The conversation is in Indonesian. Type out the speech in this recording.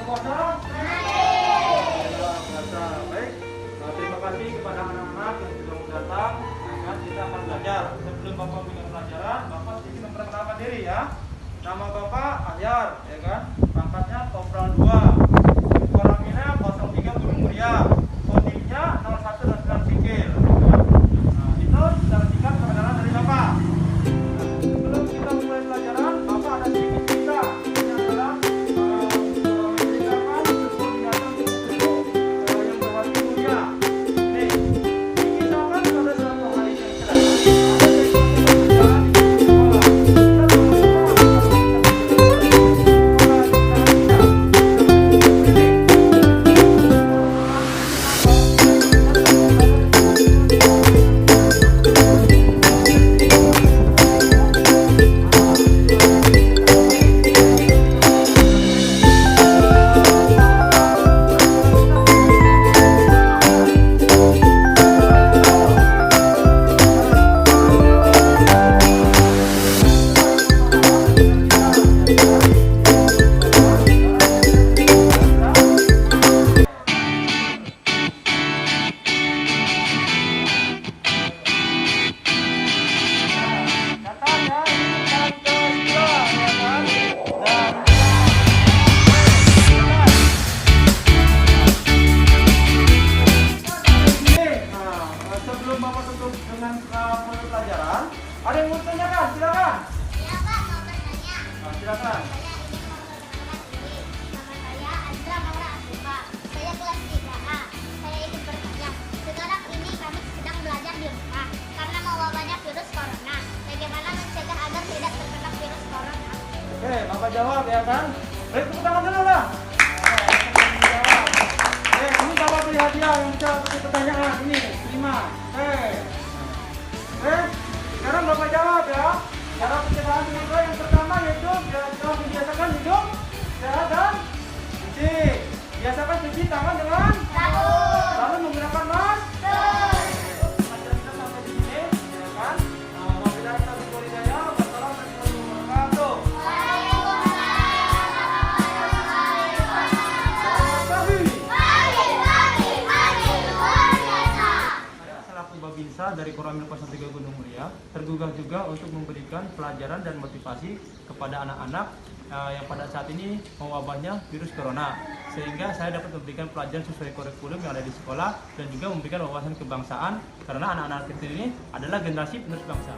puasa? Puasa. Baik. Terima kasih kepada anak-anak yang sudah datang. Nah, kita akan belajar. Sebelum Bapak mulai pelajaran, Bapak sedikit memperkenalkan diri ya. Nama Bapak Ahyar, ya kan? Pangkatnya Kopral 2. Koramilnya 03 Gunung Muria. Kodimnya 01 Nasional Sikil. Nah, itu secara singkat perkenalan dari Bapak. Sebelum kita mulai pelajaran, Bapak ada sedikit cerita. Ini adalah menceritakan sebuah binatang yang berhati mulia. Nih, diceritakan pada suatu hari yang cerah. Sebelum Bapak tutup dengan pelajaran, ada yang mau tanyakan? Silakan. Ya Pak, mau bertanya. Silakan. Nama saya Andra Maura Asuka. Saya kelas 3A. Saya ingin bertanya. Sekarang ini kami sedang belajar di rumah karena mewabahnya virus corona. Bagaimana mencegah agar tidak terkena virus corona? Oke, Bapak jawab ya kan? Baik, tepuk tangan dulu lah. Ini Bapak beri hadiah yang bisa kasih pertanyaan. Ini, 5. Sekarang Bapak jawab ya. Cara pencegahan virus yang pertama yaitu membiasakan hidup sehat dan cuci. Biasakan cuci tangan dengan Sabun. lalu menggunakan masker. Pelajaran kita sampai di sini, ya kan? Wabillahi taufiq wal hidayah. Wassalamualaikum warahmatullahi wabarakatuh. Selaku Babinsa dari Koramil 03 Gunung Muria tergugah juga untuk memberikan pelajaran dan motivasi kepada anak-anak yang pada saat ini mewabahnya virus corona, sehingga saya dapat memberikan pelajaran sesuai kurikulum yang ada di sekolah dan juga memberikan wawasan kebangsaan karena anak-anak kecil ini adalah generasi penerus bangsa.